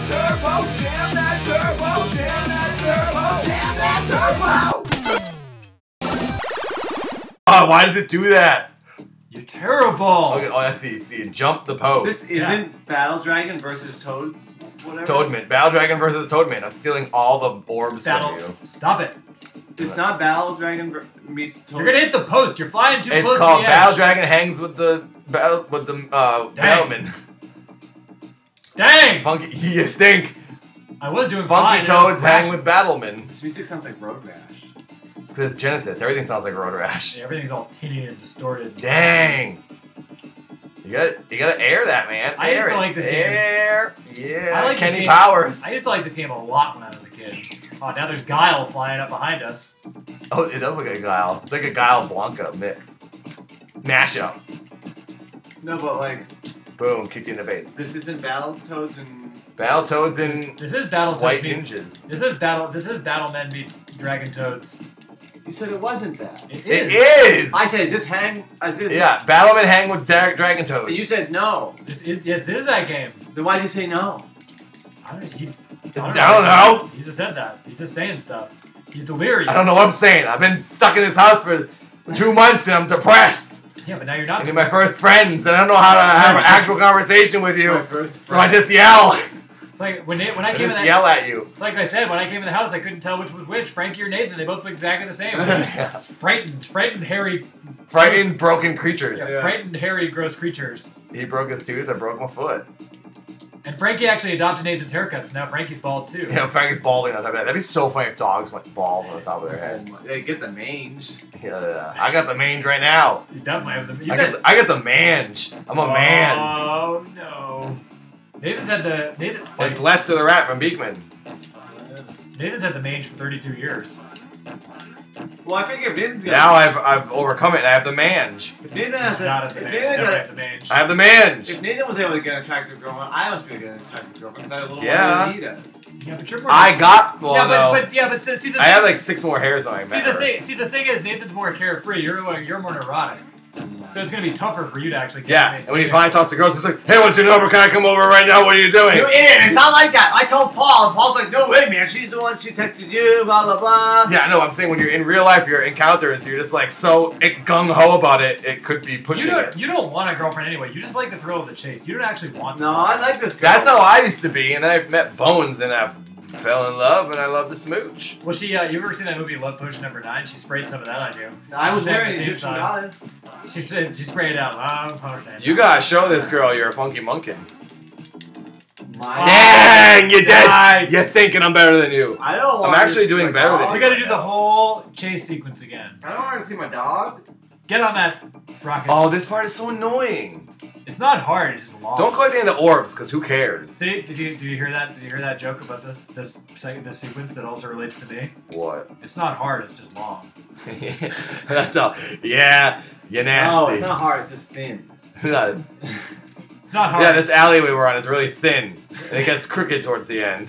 that turbo, jam that turbo, jam that turbo, jam that turbo! Oh, why does it do that? You're terrible. Okay, oh, I see. See, jump the pose. This isn't Battle Dragon versus Toad. Whatever. Toadman. Battle Dragon versus Toadman. I'm stealing all the orbs from you. Stop it. It's not Battle Dragon meets Toad. You're gonna hit the post. You're flying too close to the edge. It's called Battle Dragon hangs with the Battleman. Dang! Funky, you stink. I was doing Funky fine. Toads hang with Battleman. This music sounds like Road Rash. It's because it's Genesis. Everything sounds like Road Rash. Yeah, everything's all tinny and distorted. Dang. You gotta air that, man. I used to like this game. Air. Yeah. I like Kenny this game. Powers. I used to like this game a lot when I was a kid. Oh, now there's Guile flying up behind us. Oh, it does look like a Guile. It's like a Guile Blanca mix. Mashup. No, but like, Boom, kicked you in the face. this isn't Battletoads and Battletoads and This is Battletoads. White Ninjas. This is Battlemen meets Dragon Toads. you said it wasn't that. It It is. is! I said this hang. Yeah, Battlemen hang with Dragon Toads. But you said no. This is that game. Then why did you say no? I don't know. He just said that. He's just saying stuff. He's delirious. I don't know what I'm saying. I've been stuck in this house for 2 months and I'm depressed. Yeah, but now you're not. I need my first friends and I don't know how to have an actual conversation with you. My first So I just yell. It's like when I I came in just that. yell at you. It's like I said when I came in the house, I couldn't tell which was which. Frankie or Nathan. They both look exactly the same. Frightened, hairy. Frightened, broken creatures. Yeah. Frightened, hairy, gross creatures. He broke his tooth, I broke my foot. And Frankie actually adopted Nathan's haircut, so now Frankie's bald too. Yeah, Frankie's balding on top of that. That'd be so funny if dogs went bald on the top of their head. They get the mange. Yeah, I got the mange right now. You definitely have the. I got the mange. I'm a man. Oh no. Nathan's had the It's Lester the Rat from Beekman. Nathan's had the mange for 32 years. Well, I figure if Nathan's got Now I've overcome it and I have the mange. if Nathan has Not a, at the if mange. Nathan Never got, at the mange. I have the mange. if Nathan was able to get an attractive girlfriend, I must be able to get an attractive girlfriend because I have a little Yeah. more than he does. Yeah, but you're more. I got well yeah, no. but see the I had like 6 more hairs when I see met the her. thing. See the thing is Nathan's more carefree. You're more neurotic. So it's gonna be tougher for you to actually. Yeah, and when he finally talks to girls, he's like, "Hey, what's your number? Can I come over right now? What are you doing?" You idiot! It's not like that. I told Paul, and Paul's like, "No way, man. She's the one. She texted you. Blah blah blah." Yeah, no, I'm saying when you're in real life, your encounters, you're just like so gung ho about it. It could be pushing it. You don't want a girlfriend anyway. You just like the thrill of the chase. You don't actually want. No, I like this girl. That's how I used to be, and then I met Bones, and I fell in love, and I love to smooch. Well, you ever seen that movie Love Potion #9? She sprayed some of that on you. I was She sang wearing the theme Egyptian song. goddess. She sprayed out Love Potion. You gotta show this girl you're a funky monkin. My Dang, you Died. dead. You're thinking I'm better than you. I don't want. I'm actually doing better than We you. gotta do the whole chase sequence again. I don't want to see my dog. Get on that rocket. Oh, this part is so annoying. It's not hard. It's just long. Don't collect any of the orbs, because who cares? See, did you hear that? Did you hear that joke about this sequence that also relates to me? What? It's not hard. It's just long. That's all. Yeah, you're nasty. No, it's not hard. It's just thin. It's not hard. Yeah, this alleyway we're on is really thin, and it gets crooked towards the end.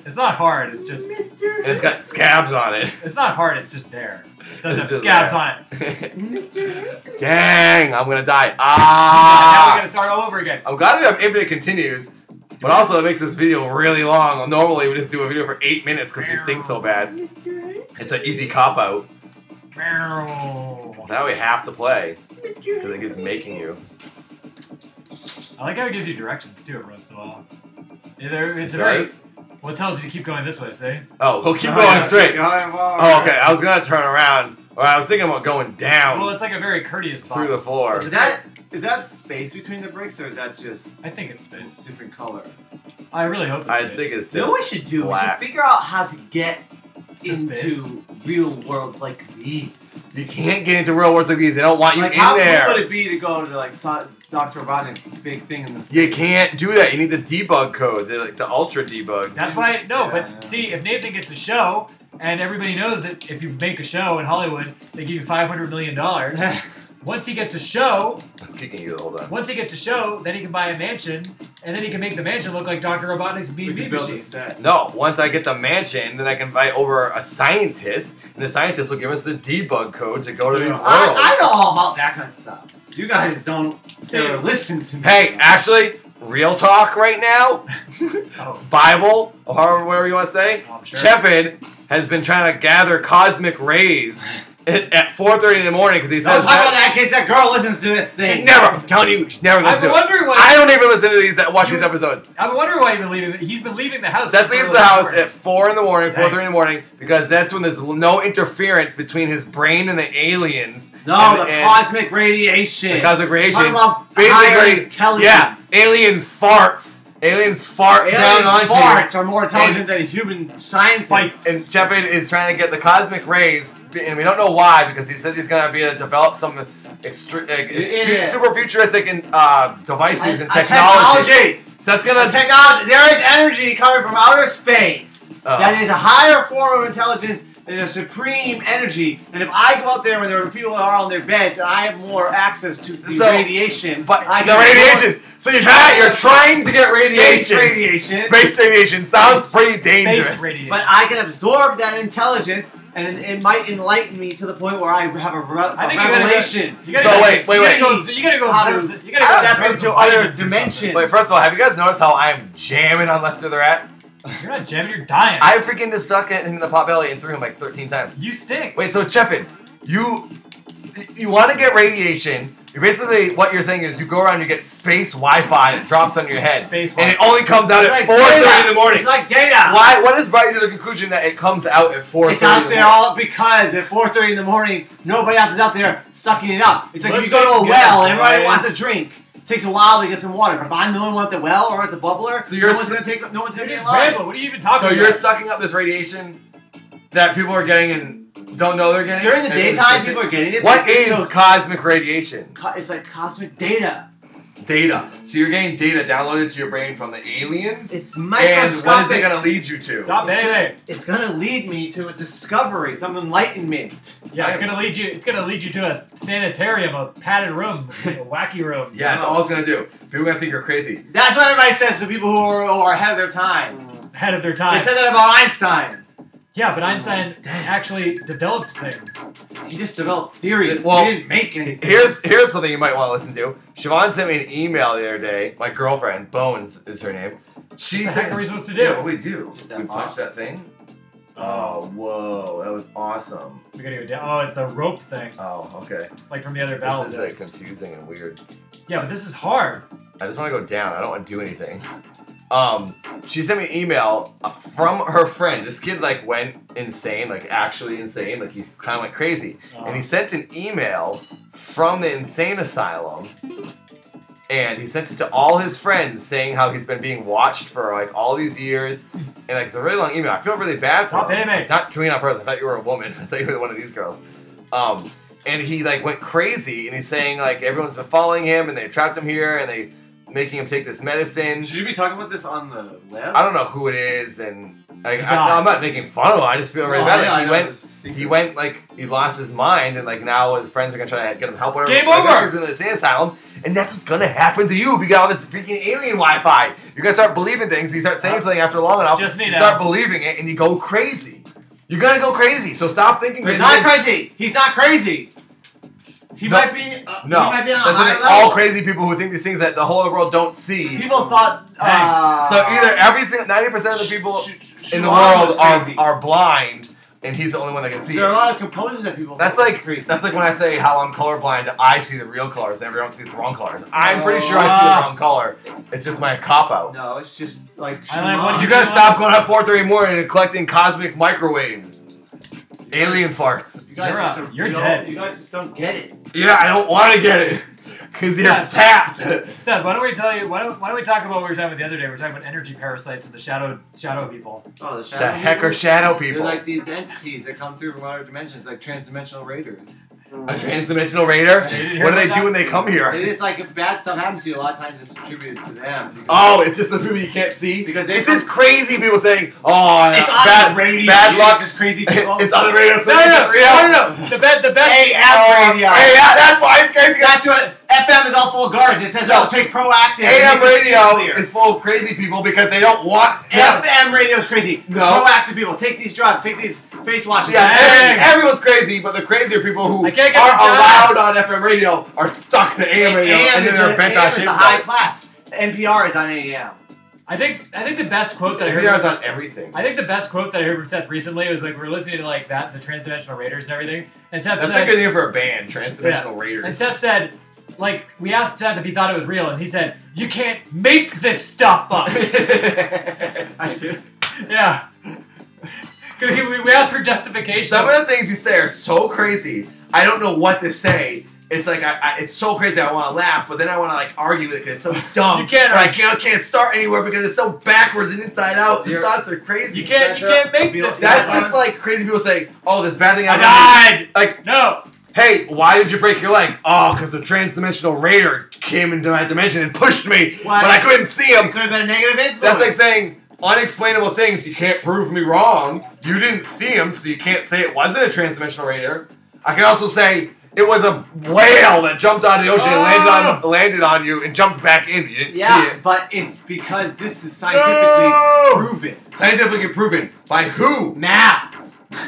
It's not hard. It's just. And it's got scabs on it. It's not hard. It's just there. It doesn't have It's just scabs there. on it. Dang, I'm gonna die. Now we Ah! gotta start all over again. I'm glad we have infinite continues, but also it makes this video really long. Normally we just do a video for 8 minutes because we stink so bad. It's an easy cop out. Now we have to play because it keeps making you. I like how it gives you directions too every once in a while. It's a It very. does? Well, it tells you to keep going this way. See? Oh, we'll keep going straight. Oh, Oh, okay. I was gonna turn around, or I was thinking about going down Well, it's like a very courteous boss. through the floor. Is that space between the bricks, or is that just I think it's it's space. different color? I really hope it's I space. think it's You know what we just should do? We black. should figure out how to get To space? into real worlds like these. You can't get into real worlds like these. They don't want you Like, in how cool would there. it be to go to like Dr. Robotnik's big thing in this? You can't do that. You need the debug code, the ultra debug. That's why. No, Yeah, but yeah. see, if Nathan gets a show, and everybody knows that if you make a show in Hollywood, they give you $500 million. Once he gets a show, I was kicking you the whole time. once he gets a show, then he can buy a mansion, and then he can make the mansion look like Dr. Robotnik's We B&B could build a machine. set. No, once I get the mansion, then I can invite over a scientist, and the scientist will give us the debug code to go to these worlds. I know all about that kind of stuff. You guys don't See, ever listen to me. Hey, actually, real talk right now. Oh. Bible, or however, whatever you want to say. Oh, I'm sure. Chepin has been trying to gather cosmic rays at 4:30 in the morning because he Don't says talk about that in case that girl listens to this thing. she never. I'm telling you, she never listens I've been to it. wondering why. I don't even listen to these. Watch these episodes. I'm wondering why he's been leaving the house. Seth so leaves early the in house morning. at 4 in the morning, Dang. 4:30 in the morning, because that's when there's no interference between his brain and the aliens. No, and, the cosmic radiation. the cosmic radiation. Talking about higher Basically, intelligence. yeah, alien farts. Aliens fart down Alien onto farts you. are more intelligent than human scientists. Fights. And Chepin is trying to get the cosmic rays, and we don't know why, because he says he's going to be able to develop some super futuristic devices and technology. So that's going to Technology. There is energy coming from outer space that is a higher form of intelligence and a supreme energy. And if I go out there when there are people that are on their beds, and I have more access to the radiation. But I the can radiation. So you're trying to get radiation. Space radiation. Space radiation sounds pretty dangerous. Space radiation. But I can absorb that intelligence, and it might enlighten me to the point where I have a I think revelation. You gotta So go, wait. You gotta go. How to observe- You gotta go step observe into the other light and do dimensions. Wait, first of all, have you guys noticed how I'm jamming on Lester the Rat? something. You're not jamming. You're dying. I freaking just stuck him in the pot belly and threw him like 13 times. You stink. Wait, so Chepin, you want to get radiation. You basically, what you're saying is you go around, you get space Wi-Fi that drops on your head. Space and it Wi-Fi. only comes out It's at like 4:30 data. in the morning. It's like data. Why? What has brought you to the conclusion that it comes out at 4:30 It's out in the there morning? all because at 4:30 in the morning, nobody else is out there sucking it up. It's like Look if you go to a at well, that, everybody boys. wants a drink. It takes a while to get some water. But if I'm the only one at the well or at the bubbler, So you're no one's gonna be in Just line. ramble. What are you even talking So about? you're sucking up this radiation that people are getting and don't know they're getting? During the And it's daytime, just- people are getting it. What but it's is so- cosmic radiation? It's like cosmic data. Data. So you're getting data downloaded to your brain from the aliens? It's And what is it microscopic. going to lead you to? Stop it. It's gonna lead me to a discovery, some enlightenment. Yeah, it's gonna lead you. It's gonna lead you to a sanitarium, a padded room, a wacky room. Yeah, it's all it's going to do. People are going to think you're crazy. That's what everybody says to people who are ahead of their time. Ahead of their They time. said that about Einstein. Yeah, but Einstein actually developed things. He just developed theories. Well, he didn't make anything. Here's something you might want to listen to. Siobhan sent me an email the other day. My girlfriend, Bones is her name. She What the said, heck are we supposed to do? Yeah, what we do. That We punch box. that thing. Oh, whoa, that was awesome. We gotta go down. Oh, it's the rope thing, Oh, okay. like from the other This is like Battletoads. confusing and weird. Yeah, but this is hard. I just want to go down. I don't want to do anything. She sent me an email from her friend. This kid like went insane, like actually insane. Like he kind of went crazy. And he sent an email from the insane asylum. And he sent it to all his friends saying how he's been being watched for like all these years. And like it's a really long email. I feel really bad for Stop him. hitting me. Not tweeting on purpose. I thought you were a woman. I thought you were one of these girls. And he like went crazy and he's saying like everyone's been following him and they trapped him here and they making him take this medicine. Should you be talking about this on the web? I don't know who it is and like no, God. I'm not making fun of him. I just feel really Oh, bad. yeah, Like, I know, it's secret. he went like he lost his mind and like now his friends are gonna try to get him help. Whatever. Game Like, over! He's in the insane asylum, and that's what's gonna happen to you if you got all this freaking alien Wi-Fi. You're gonna start believing things. You start saying something after long enough. Just me you now. start believing it, and you go crazy. You're gonna go crazy. So stop thinking. He's crazy not things. crazy. He's not crazy. He No. might be. No, he might be on a that's high like level. all crazy people who think these things that the whole world don't see. People thought. So either every single 90% of the people in the Shalom world was crazy. are blind, and he's the only one that can see There are a it. lot of composers that people. That's thought like were crazy. when I say how I'm colorblind. I see the real colors, and everyone sees the wrong colors. I'm pretty sure I see the wrong color. It's just my cop out. No, it's just like. I like what You gotta stop going up 4:30 in the morning and collecting cosmic microwaves, alien farts. You guys You're just up. don't- You're you don't- dead. You guys just don't get it. Yeah, I don't want to get it because you're Yeah. tapped. Seth, why don't we tell you? Why don't we talk about what we were talking about the other day? We were talking about energy parasites and the shadow people. Oh, the The shadow. heck are people? shadow They're people? like these entities that come through from other dimensions, like transdimensional raiders. A transdimensional raider? You didn't hear What do they about do that? when they come here? It is like if bad stuff happens to you, a lot of times it's attributed to them. because- Oh, it's just those people you can't see? Because they it's come- just crazy people saying, oh, It's on bad, the radio. bad You luck. just crazy people. It's on the radio. So No. it's real. The best. AM radio. Hey, yeah, that's why it's crazy. That's what FM is all full of garbage. It says, "Oh, take proactive." AM and make it radio clear. is full of crazy people because they don't want them. FM radio is crazy. No. Proactive people. Take these drugs. Take these face washes. Yeah, Dang. everyone's crazy, but the crazier people who I are can't get this guy. allowed on FM radio are stuck to AM radio, and then is they're the- bent AM on is shit. the high class. NPR is on AM. I think the best quote that I heard. NPR's on everything. I think the best quote that I heard from Seth recently was like we were listening to like that the Transdimensional Raiders and everything, and Seth That's said, a good name for a band, Transdimensional Raiders. and Seth said, like we asked Seth if he thought it was real, and he said, "You can't make this stuff up." I see. Yeah. We asked for justification. Some of the things you say are so crazy. I don't know what to say. It's like it's so crazy. I want to laugh, but then I want to like argue with it because it's so dumb. You can't. But I can't start anywhere because it's so backwards and inside out. Your thoughts are crazy. You can't make this. That's just like crazy people say, "Oh, this bad thing I happened." died. Like no. Hey, why did you break your leg? Oh, because the Transdimensional Raider came into my dimension and pushed me, What? but I couldn't see him. It could have been a negative influence. That's like saying unexplainable things. You can't prove me wrong. You didn't see him, so you can't say it wasn't a Transdimensional Raider. I can also say it was a whale that jumped out of the ocean and landed on you and jumped back in. You didn't see it. But it's because this is scientifically proven. Scientifically proven. By who? Math.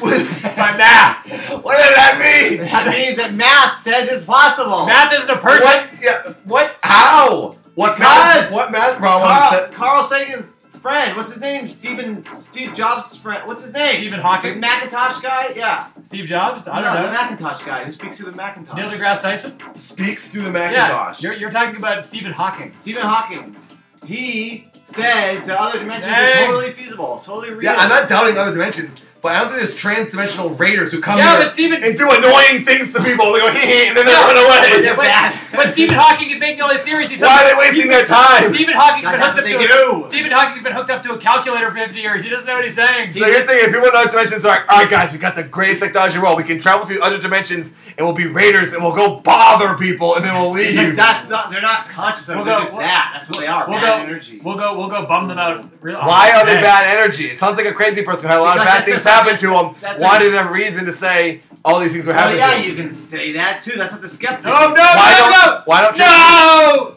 By math. What does that mean? That means that math says it's possible. Math isn't a person. What? Yeah, what? How? What math? What math problem? Carl Sagan's friend. What's his name? Steve Jobs' friend. What's his name? Stephen Hawking. The Macintosh guy? Yeah. Steve Jobs? I don't No, know. the Macintosh guy who speaks through the Macintosh. Neil deGrasse Tyson? Speaks through the Yeah. Macintosh. You're talking about Stephen Hawking. Stephen Hawkins. He says that other dimensions Dang. are totally feasible, totally real. Yeah, I'm not doubting other dimensions, but I don't think there's Transdimensional Raiders who come Yeah, here but Stephen- and do annoying things to people. They go hee hee, and then they Yeah, run but away. they're bad. But Stephen Hawking is making all these theories. He's Why are they wasting their time? Stephen Hawking's been That's hooked what up they to do. Stephen Hawking's been hooked up to a calculator for 50 years. He doesn't know what he's saying. So you're thinking, people in other dimensions are like, all right, guys, we got the greatest technology in the world. We can travel to other dimensions, and we'll be raiders, and we'll go bother people, and then we'll Because leave. that's not, they're not conscious of it. We'll They're go- just we'll- that. That's what they are. We'll Bad go, energy. We'll go bum them out. Why are they Hey. bad energy? It sounds like a crazy person who had a lot of Because bad that's things just happen like- to them, that's wanted a reason to say all these things were Well, happening yeah, to them. you can say that too. That's what the skeptics. No, no, Why don't you? No!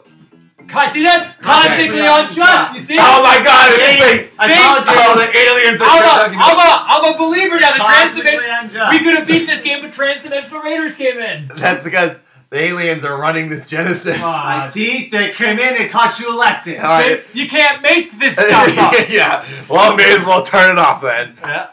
See that? Cosmically unjust. You see? Oh my God! It's fake. I See? told you. Oh, the aliens are I'm a believer now. The Cosmically transdimensional. unjust. We could have beaten this game, but Transdimensional Raiders came in. That's because the aliens are running this Genesis. I see. They came in. They taught you a lesson. All right. You can't make this stuff up. Yeah. Well, may as well turn it off then. Yeah.